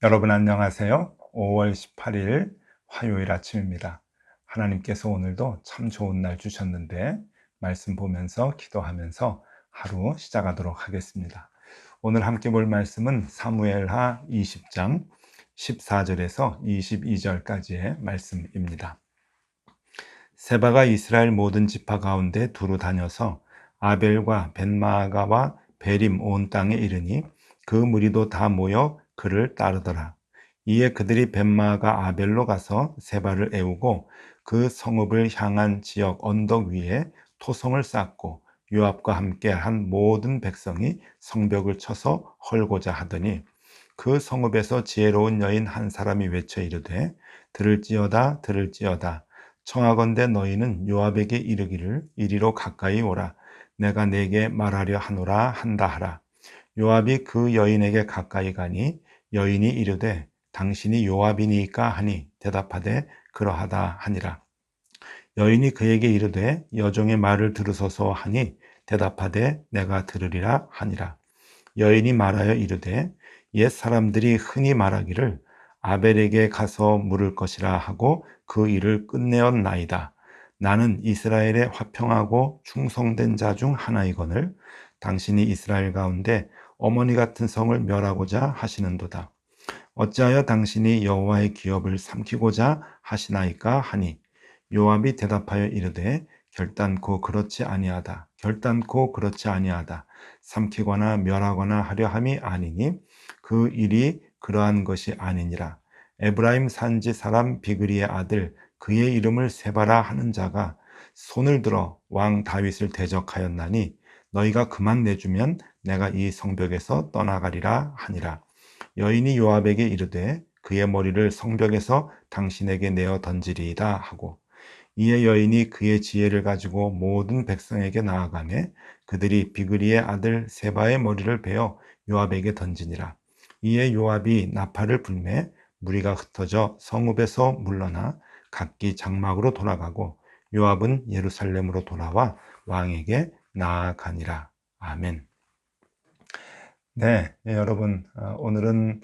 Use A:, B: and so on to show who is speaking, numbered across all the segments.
A: 여러분 안녕하세요. 5월 18일 화요일 아침입니다. 하나님께서 오늘도 참 좋은 날 주셨는데 말씀 보면서 기도하면서 하루 시작하도록 하겠습니다. 오늘 함께 볼 말씀은 사무엘하 20장 14절에서 22절까지의 말씀입니다. 세바가 이스라엘 모든 지파 가운데 두루 다녀서 아벨과 벤마아가와 베림 온 땅에 이르니 그 무리도 다 모여 그를 따르더라. 이에 그들이 벤마아가 아벨로 가서 세바를 애우고 그 성읍을 향한 지역 언덕 위에 토성을 쌓고 요압과 함께 한 모든 백성이 성벽을 쳐서 헐고자 하더니 그 성읍에서 지혜로운 여인 한 사람이 외쳐 이르되 들을지어다 들을지어다 청하건대 너희는 요압에게 이르기를 이리로 가까이 오라 내가 네게 말하려 하노라 한다 하라. 요압이 그 여인에게 가까이 가니 여인이 이르되 당신이 요압이니까 하니 대답하되 그러하다 하니라. 여인이 그에게 이르되 여종의 말을 들으소서 하니 대답하되 내가 들으리라 하니라. 여인이 말하여 이르되 옛 사람들이 흔히 말하기를 아벨에게 가서 물을 것이라 하고 그 일을 끝내었나이다. 나는 이스라엘의 화평하고 충성된 자 중 하나이거늘 당신이 이스라엘 가운데 어머니 같은 성을 멸하고자 하시는도다. 어찌하여 당신이 여호와의 기업을 삼키고자 하시나이까 하니 요압이 대답하여 이르되 결단코 그렇지 아니하다. 결단코 그렇지 아니하다. 삼키거나 멸하거나 하려 함이 아니니 그 일이 그러한 것이 아니니라. 에브라임 산지 사람 비그리의 아들 그의 이름을 세바라 하는 자가 손을 들어 왕 다윗을 대적하였나니 너희가 그만 내주면 내가 이 성벽에서 떠나가리라 하니라. 여인이 요압에게 이르되 그의 머리를 성벽에서 당신에게 내어 던지리이다 하고 이에 여인이 그의 지혜를 가지고 모든 백성에게 나아가매 그들이 비그리의 아들 세바의 머리를 베어 요압에게 던지니라. 이에 요압이 나팔을 불매 무리가 흩어져 성읍에서 물러나 각기 장막으로 돌아가고 요압은 예루살렘으로 돌아와 왕에게 나아가니라. 아멘. 네, 여러분 오늘은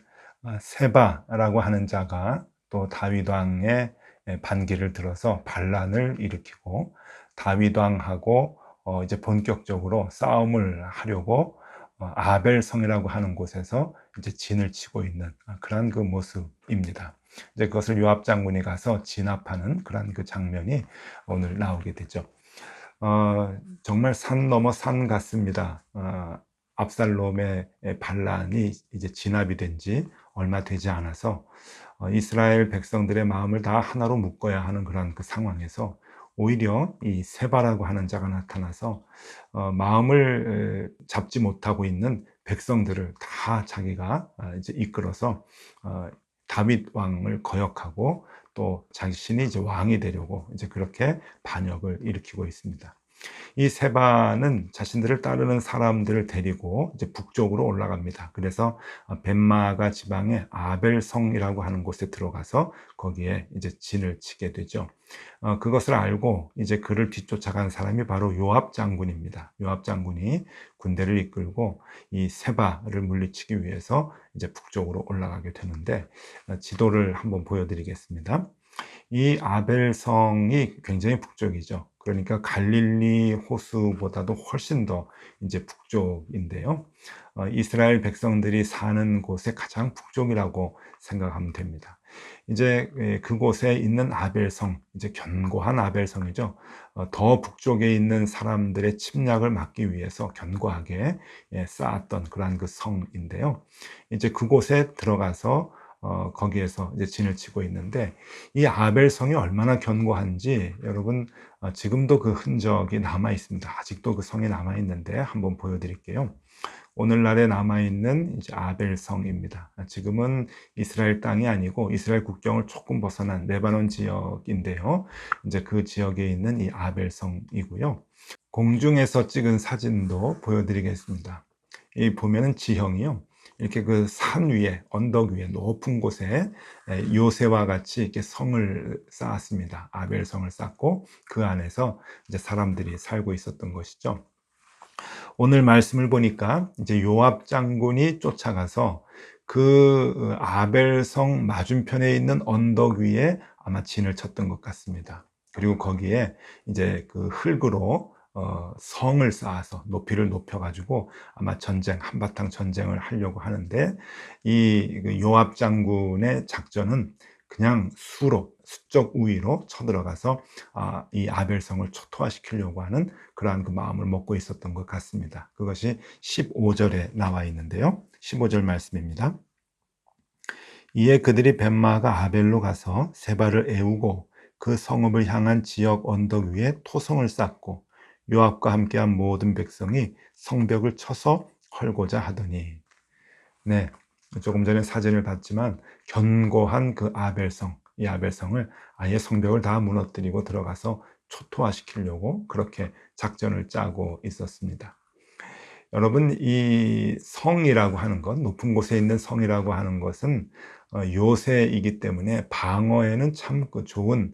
A: 세바라고 하는 자가 또 다윗 왕의 반기를 들어서 반란을 일으키고 다윗 왕하고 이제 본격적으로 싸움을 하려고 아벨성이라고 하는 곳에서 이제 진을 치고 있는 그런 그 모습입니다. 이제 그것을 요압 장군이 가서 진압하는 그런 그 장면이 오늘 나오게 되죠. 정말 산 넘어 산 같습니다. 압살롬의 반란이 이제 진압이 된 지 얼마 되지 않아서 이스라엘 백성들의 마음을 다 하나로 묶어야 하는 그런 그 상황에서 오히려 이 세바라고 하는 자가 나타나서 마음을 잡지 못하고 있는 백성들을 다 자기가 이제 이끌어서 다윗 왕을 거역하고 또 자신이 이제 왕이 되려고 이제 그렇게 반역을 일으키고 있습니다. 이 세바는 자신들을 따르는 사람들을 데리고 이제 북쪽으로 올라갑니다. 그래서 벤마가 지방의 아벨성이라고 하는 곳에 들어가서 거기에 이제 진을 치게 되죠. 그것을 알고 이제 그를 뒤쫓아간 사람이 바로 요압 장군입니다. 요압 장군이 군대를 이끌고 이 세바를 물리치기 위해서 이제 북쪽으로 올라가게 되는데 지도를 한번 보여드리겠습니다. 이 아벨성이 굉장히 북쪽이죠. 그러니까 갈릴리 호수보다도 훨씬 더 이제 북쪽인데요. 이스라엘 백성들이 사는 곳의 가장 북쪽이라고 생각하면 됩니다. 이제 그곳에 있는 아벨성, 이제 견고한 아벨성이죠. 더 북쪽에 있는 사람들의 침략을 막기 위해서 견고하게 쌓았던 그러한 그 성인데요. 이제 그곳에 들어가서 거기에서 이제 진을 치고 있는데 이 아벨성이 얼마나 견고한지 여러분 지금도 그 흔적이 남아 있습니다. 아직도 그 성이 남아 있는데 한번 보여드릴게요. 오늘날에 남아있는 이제 아벨성입니다. 지금은 이스라엘 땅이 아니고 이스라엘 국경을 조금 벗어난 레바논 지역인데요. 이제 그 지역에 있는 이 아벨성이고요. 공중에서 찍은 사진도 보여드리겠습니다. 이 보면은 지형이요. 이렇게 그 산 위에, 언덕 위에, 높은 곳에 요새와 같이 이렇게 성을 쌓았습니다. 아벨성을 쌓고 그 안에서 이제 사람들이 살고 있었던 것이죠. 오늘 말씀을 보니까 이제 요압 장군이 쫓아가서 그 아벨성 맞은편에 있는 언덕 위에 아마 진을 쳤던 것 같습니다. 그리고 거기에 이제 그 흙으로 성을 쌓아서 높이를 높여 가지고 아마 한바탕 전쟁을 하려고 하는데, 이 요압 장군의 작전은 그냥 수적 우위로 쳐들어가서 이 아벨성을 초토화시키려고 하는 그러한 그 마음을 먹고 있었던 것 같습니다. 그것이 15절에 나와 있는데요. 15절 말씀입니다. 이에 그들이 벳마가 아벨로 가서 세바를 애우고 그 성읍을 향한 지역 언덕 위에 토성을 쌓고 요압과 함께한 모든 백성이 성벽을 쳐서 헐고자 하더니. 네, 조금 전에 사진을 봤지만 견고한 그 아벨성, 이 아벨성을 아예 성벽을 다 무너뜨리고 들어가서 초토화시키려고 그렇게 작전을 짜고 있었습니다. 여러분, 이 성이라고 하는 것, 높은 곳에 있는 성이라고 하는 것은 요새이기 때문에 방어에는 참 좋은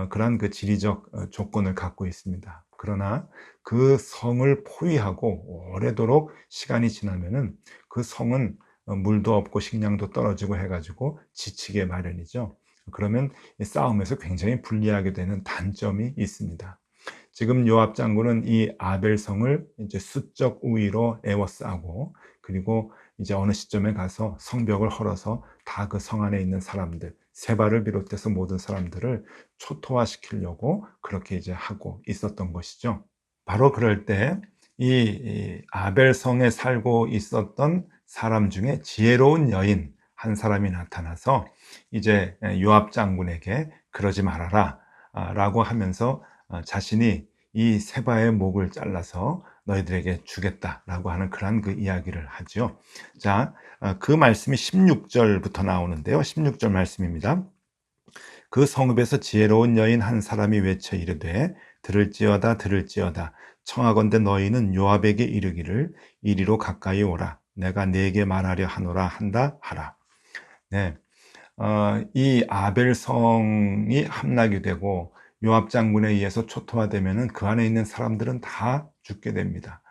A: 그러한 그 지리적 조건을 갖고 있습니다. 그러나 그 성을 포위하고 오래도록 시간이 지나면은 그 성은 물도 없고 식량도 떨어지고 해가지고 지치게 마련이죠. 그러면 싸움에서 굉장히 불리하게 되는 단점이 있습니다. 지금 요압 장군은 이 아벨성을 이제 수적 우위로 에워싸고, 그리고 이제 어느 시점에 가서 성벽을 헐어서 다 그 성 안에 있는 사람들, 세바를 비롯해서 모든 사람들을 초토화시키려고 그렇게 이제 하고 있었던 것이죠. 바로 그럴 때 이 아벨성에 살고 있었던 사람 중에 지혜로운 여인 한 사람이 나타나서 이제 요압 장군에게 그러지 말아라 라고 하면서 자신이 이 세바의 목을 잘라서 너희들에게 주겠다라고 하는 그런 그 이야기를 하죠. 자, 그 말씀이 16절부터 나오는데요. 16절 말씀입니다. 그 성읍에서 지혜로운 여인 한 사람이 외쳐 이르되 들을지어다 들을지어다 청하건대 너희는 요압에게 이르기를 이리로 가까이 오라 내가 네게 말하려 하노라 한다 하라. 네, 이 아벨성이 함락이 되고 요압 장군에 의해서 초토화되면은 그 안에 있는 사람들은 다 죽게 됩니다.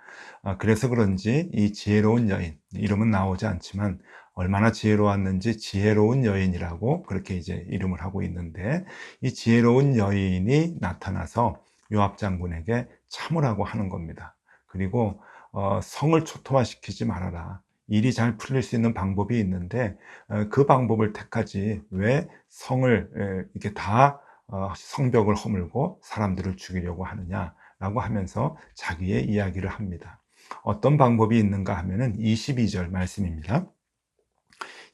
A: 그래서 그런지 이 지혜로운 여인, 이름은 나오지 않지만 얼마나 지혜로웠는지 지혜로운 여인이라고 그렇게 이제 이름을 하고 있는데, 이 지혜로운 여인이 나타나서 요압 장군에게 참으라고 하는 겁니다. 그리고 성을 초토화시키지 말아라. 일이 잘 풀릴 수 있는 방법이 있는데 그 방법을 택하지 왜 성을 이렇게 다 성벽을 허물고 사람들을 죽이려고 하느냐라고 하면서 자기의 이야기를 합니다. 어떤 방법이 있는가 하면은 22절 말씀입니다.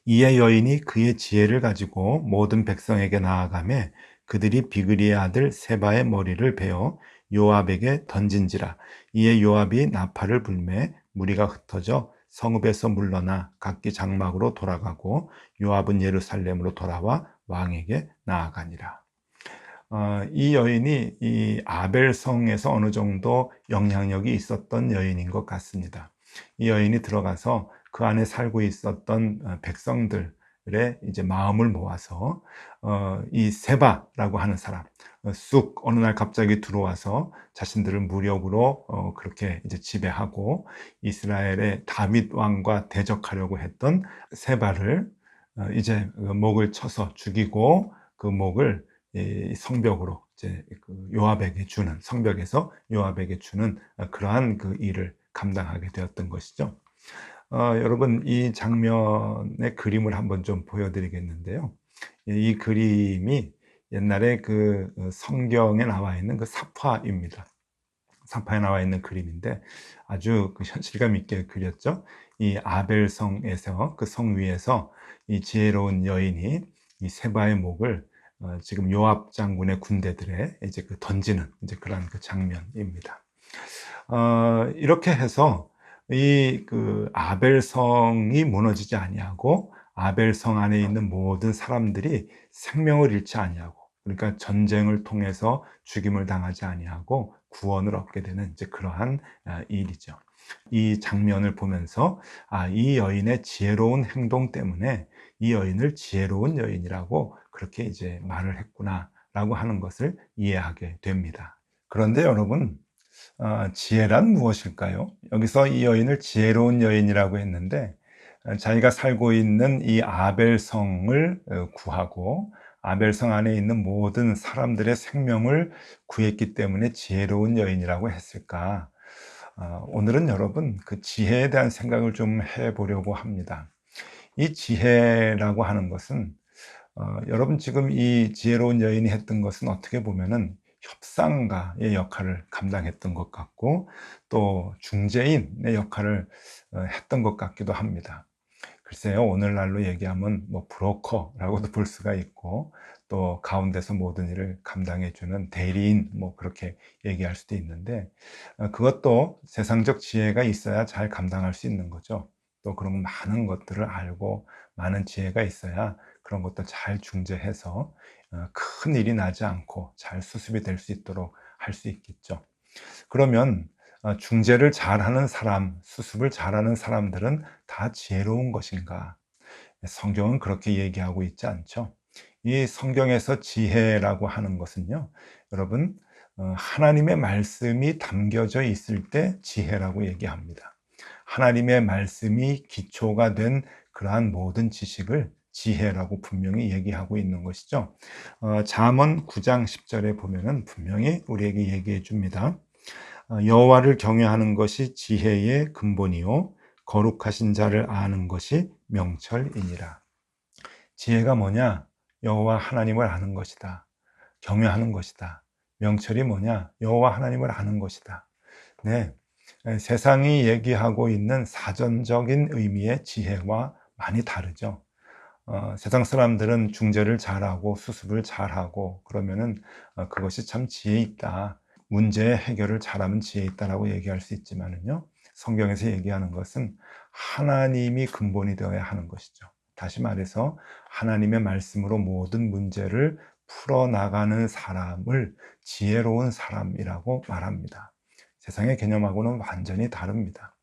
A: 이에 여인이 그의 지혜를 가지고 모든 백성에게 나아가매 그들이 비그리의 아들 세바의 머리를 베어 요압에게 던진지라. 이에 요압이 나팔을 불매 무리가 흩어져 성읍에서 물러나 각기 장막으로 돌아가고 요압은 예루살렘으로 돌아와 왕에게 나아가니라. 이 여인이 이 아벨성에서 어느 정도 영향력이 있었던 여인인 것 같습니다. 이 여인이 들어가서 그 안에 살고 있었던 백성들의 이제 마음을 모아서 이 세바라고 하는 사람, 쑥 어느 날 갑자기 들어와서 자신들을 무력으로 그렇게 이제 지배하고 이스라엘의 다윗 왕과 대적하려고 했던 세바를 이제 목을 쳐서 죽이고 그 목을 이 성벽으로 이제 그 요압에게 주는, 성벽에서 요압에게 주는 그러한 그 일을 감당하게 되었던 것이죠. 여러분, 이 장면의 그림을 한번 좀 보여드리겠는데요. 이 그림이 옛날에 그 성경에 나와 있는 그 사파입니다. 사파에 나와 있는 그림인데 아주 그 현실감 있게 그렸죠. 이 아벨성에서 그 성 위에서 이 지혜로운 여인이 이 세바의 목을 지금 요압 장군의 군대들에 이제 그 던지는 이제 그런 그 장면입니다. 이렇게 해서 이 그 아벨성이 무너지지 아니하고 아벨성 안에 있는 모든 사람들이 생명을 잃지 아니하고, 그러니까 전쟁을 통해서 죽임을 당하지 아니하고 구원을 얻게 되는 이제 그러한 일이죠. 이 장면을 보면서 이 여인의 지혜로운 행동 때문에 이 여인을 지혜로운 여인이라고 그렇게 이제 말을 했구나라고 하는 것을 이해하게 됩니다. 그런데 여러분, 지혜란 무엇일까요? 여기서 이 여인을 지혜로운 여인이라고 했는데 자기가 살고 있는 이 아벨성을 구하고 아벨성 안에 있는 모든 사람들의 생명을 구했기 때문에 지혜로운 여인이라고 했을까? 오늘은 여러분 그 지혜에 대한 생각을 좀 해보려고 합니다. 이 지혜라고 하는 것은 여러분 지금 이 지혜로운 여인이 했던 것은 어떻게 보면은 협상가의 역할을 감당했던 것 같고 또 중재인의 역할을 했던 것 같기도 합니다. 글쎄요, 오늘날로 얘기하면 뭐 브로커라고도 볼 수가 있고 또 가운데서 모든 일을 감당해 주는 대리인 뭐 그렇게 얘기할 수도 있는데 그것도 세상적 지혜가 있어야 잘 감당할 수 있는 거죠. 또 그런 많은 것들을 알고 많은 지혜가 있어야 그런 것도 잘 중재해서 큰 일이 나지 않고 잘 수습이 될 수 있도록 할 수 있겠죠. 그러면 중재를 잘하는 사람, 수습을 잘하는 사람들은 다 지혜로운 것인가? 성경은 그렇게 얘기하고 있지 않죠. 이 성경에서 지혜라고 하는 것은요, 여러분, 하나님의 말씀이 담겨져 있을 때 지혜라고 얘기합니다. 하나님의 말씀이 기초가 된 그러한 모든 지식을 지혜라고 분명히 얘기하고 있는 것이죠. 잠언 9장 10절에 보면은 분명히 우리에게 얘기해 줍니다. 여호와를 경외하는 것이 지혜의 근본이요 거룩하신 자를 아는 것이 명철이니라. 지혜가 뭐냐? 여호와 하나님을 아는 것이다. 경외하는 것이다. 명철이 뭐냐? 여호와 하나님을 아는 것이다. 네, 세상이 얘기하고 있는 사전적인 의미의 지혜와 많이 다르죠. 세상 사람들은 중재를 잘하고 수습을 잘하고 그러면은 그것이 참 지혜 있다. 문제의 해결을 잘하면 지혜 있다라고 얘기할 수 있지만은요. 성경에서 얘기하는 것은 하나님이 근본이 되어야 하는 것이죠. 다시 말해서 하나님의 말씀으로 모든 문제를 풀어나가는 사람을 지혜로운 사람이라고 말합니다. 세상의 개념하고는 완전히 다릅니다.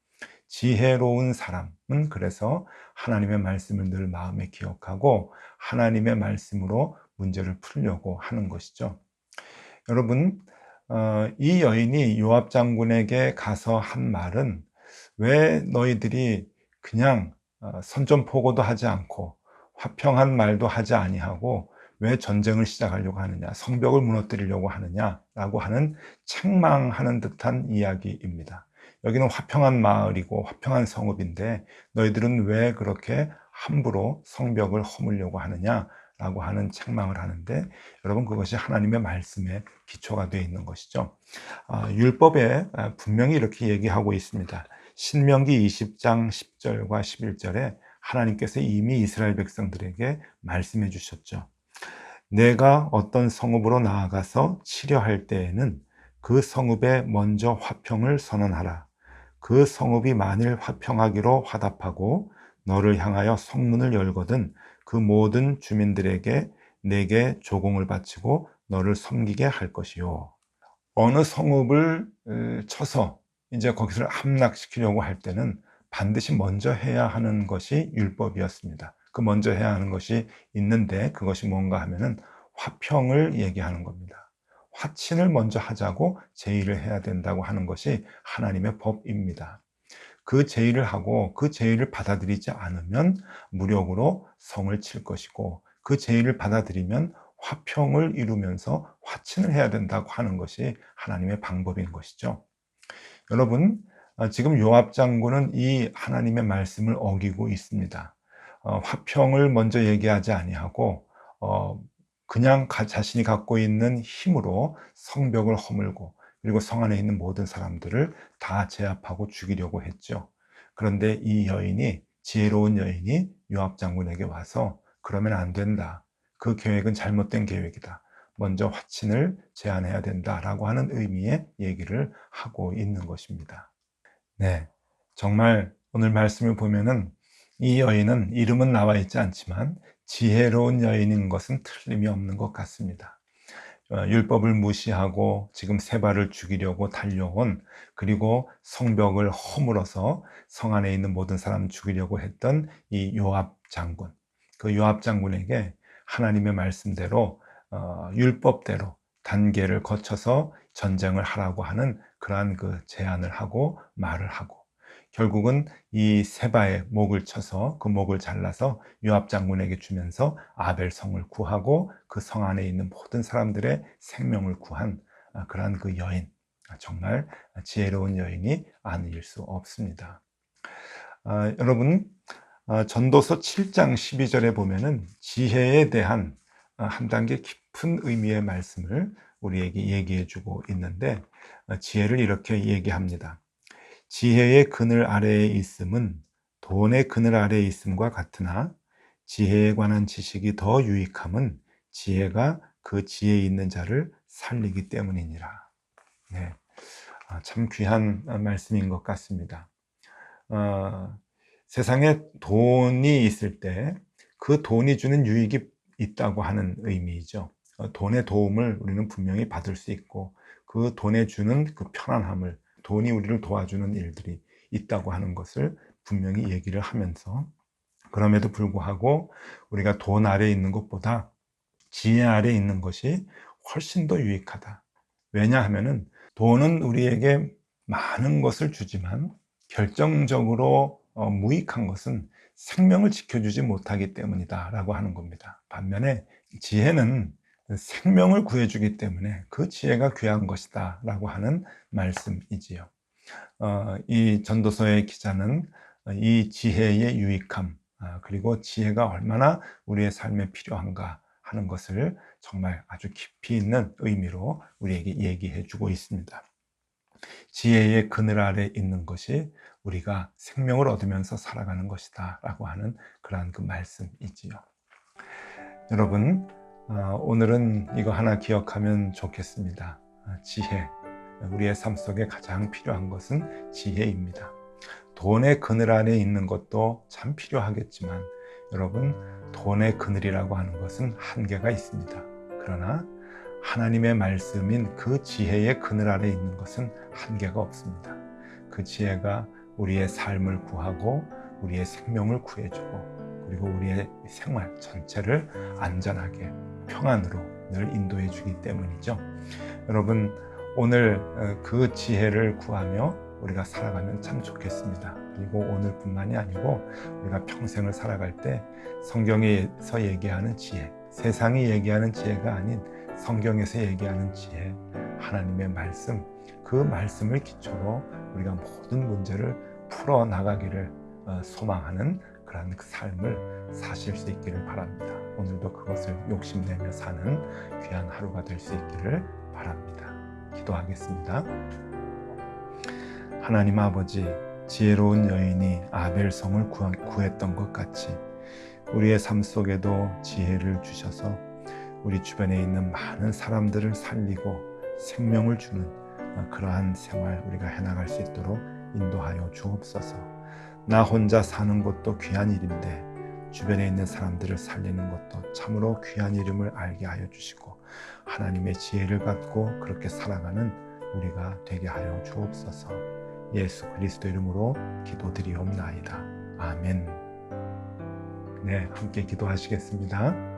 A: 지혜로운 사람은 그래서 하나님의 말씀을 늘 마음에 기억하고 하나님의 말씀으로 문제를 풀려고 하는 것이죠. 여러분, 이 여인이 요압 장군에게 가서 한 말은 왜 너희들이 그냥 선전포고도 하지 않고 화평한 말도 하지 아니하고 왜 전쟁을 시작하려고 하느냐, 성벽을 무너뜨리려고 하느냐라고 하는 책망하는 듯한 이야기입니다. 여기는 화평한 마을이고 화평한 성읍인데 너희들은 왜 그렇게 함부로 성벽을 허물려고 하느냐라고 하는 책망을 하는데 여러분 그것이 하나님의 말씀에 기초가 되어 있는 것이죠. 율법에 분명히 이렇게 얘기하고 있습니다. 신명기 20장 10절과 11절에 하나님께서 이미 이스라엘 백성들에게 말씀해 주셨죠. 내가 어떤 성읍으로 나아가서 치려할 때에는 그 성읍에 먼저 화평을 선언하라. 그 성읍이 만일 화평하기로 화답하고 너를 향하여 성문을 열거든 그 모든 주민들에게 내게 조공을 바치고 너를 섬기게 할 것이요. 어느 성읍을 쳐서 이제 거기서 함락시키려고 할 때는 반드시 먼저 해야 하는 것이 율법이었습니다. 그 먼저 해야 하는 것이 있는데 그것이 뭔가 하면은 화평을 얘기하는 겁니다. 화친을 먼저 하자고 제의를 해야 된다고 하는 것이 하나님의 법입니다. 그 제의를 하고 그 제의를 받아들이지 않으면 무력으로 성을 칠 것이고 그 제의를 받아들이면 화평을 이루면서 화친을 해야 된다고 하는 것이 하나님의 방법인 것이죠. 여러분, 지금 요압 장군은 이 하나님의 말씀을 어기고 있습니다. 화평을 먼저 얘기하지 아니하고 그냥 자신이 갖고 있는 힘으로 성벽을 허물고 그리고 성 안에 있는 모든 사람들을 다 제압하고 죽이려고 했죠. 그런데 이 여인이 지혜로운 여인이 요압 장군에게 와서 그러면 안 된다. 그 계획은 잘못된 계획이다. 먼저 화친을 제안해야 된다라고 하는 의미의 얘기를 하고 있는 것입니다. 네, 정말 오늘 말씀을 보면은 이 여인은 이름은 나와 있지 않지만 지혜로운 여인인 것은 틀림이 없는 것 같습니다. 율법을 무시하고 지금 세바를 죽이려고 달려온 그리고 성벽을 허물어서 성 안에 있는 모든 사람을 죽이려고 했던 이 요압 장군, 그 요압 장군에게 하나님의 말씀대로 율법대로 단계를 거쳐서 전쟁을 하라고 하는 그러한 그 제안을 하고 말을 하고 결국은 이 세바의 목을 쳐서 그 목을 잘라서 요압 장군에게 주면서 아벨 성을 구하고 그 성 안에 있는 모든 사람들의 생명을 구한 그러한 그 여인, 정말 지혜로운 여인이 아닐 수 없습니다. 여러분, 전도서 7장 12절에 보면은 지혜에 대한 한 단계 깊은 의미의 말씀을 우리에게 얘기해 주고 있는데, 지혜를 이렇게 얘기합니다. 지혜의 그늘 아래에 있음은 돈의 그늘 아래에 있음과 같으나 지혜에 관한 지식이 더 유익함은 지혜가 그 지혜에 있는 자를 살리기 때문이니라. 네, 참 귀한 말씀인 것 같습니다. 세상에 돈이 있을 때 그 돈이 주는 유익이 있다고 하는 의미이죠. 돈의 도움을 우리는 분명히 받을 수 있고 그 돈에 주는 그 편안함을, 돈이 우리를 도와주는 일들이 있다고 하는 것을 분명히 얘기를 하면서, 그럼에도 불구하고 우리가 돈 아래에 있는 것보다 지혜 아래에 있는 것이 훨씬 더 유익하다. 왜냐하면은 돈은 우리에게 많은 것을 주지만 결정적으로 무익한 것은 생명을 지켜주지 못하기 때문이다 라고 하는 겁니다. 반면에 지혜는 생명을 구해주기 때문에 그 지혜가 귀한 것이다 라고 하는 말씀이지요. 이 전도서의 기자는 이 지혜의 유익함, 그리고 지혜가 얼마나 우리의 삶에 필요한가 하는 것을 정말 아주 깊이 있는 의미로 우리에게 얘기해 주고 있습니다. 지혜의 그늘 아래 있는 것이 우리가 생명을 얻으면서 살아가는 것이다 라고 하는 그러한 그 말씀이지요. 여러분, 오늘은 이거 하나 기억하면 좋겠습니다. 지혜. 우리의 삶 속에 가장 필요한 것은 지혜입니다. 돈의 그늘 안에 있는 것도 참 필요하겠지만 여러분, 돈의 그늘이라고 하는 것은 한계가 있습니다. 그러나 하나님의 말씀인 그 지혜의 그늘 아래 있는 것은 한계가 없습니다. 그 지혜가 우리의 삶을 구하고 우리의 생명을 구해주고 그리고 우리의 생활 전체를 안전하게 평안으로 늘 인도해 주기 때문이죠. 여러분, 오늘 그 지혜를 구하며 우리가 살아가면 참 좋겠습니다. 그리고 오늘뿐만이 아니고 우리가 평생을 살아갈 때 성경에서 얘기하는 지혜, 세상이 얘기하는 지혜가 아닌 성경에서 얘기하는 지혜, 하나님의 말씀, 그 말씀을 기초로 우리가 모든 문제를 풀어나가기를 소망하는 그런 그 삶을 사실 수 있기를 바랍니다. 오늘도 그것을 욕심내며 사는 귀한 하루가 될 수 있기를 바랍니다. 기도하겠습니다. 하나님 아버지, 지혜로운 여인이 아벨성을 구했던 것 같이 우리의 삶 속에도 지혜를 주셔서 우리 주변에 있는 많은 사람들을 살리고 생명을 주는 그러한 생활 우리가 해나갈 수 있도록 인도하여 주옵소서. 나 혼자 사는 것도 귀한 일인데 주변에 있는 사람들을 살리는 것도 참으로 귀한 일임을 알게 하여 주시고 하나님의 지혜를 갖고 그렇게 살아가는 우리가 되게 하여 주옵소서. 예수 그리스도 이름으로 기도드리옵나이다. 아멘. 네, 함께 기도하시겠습니다.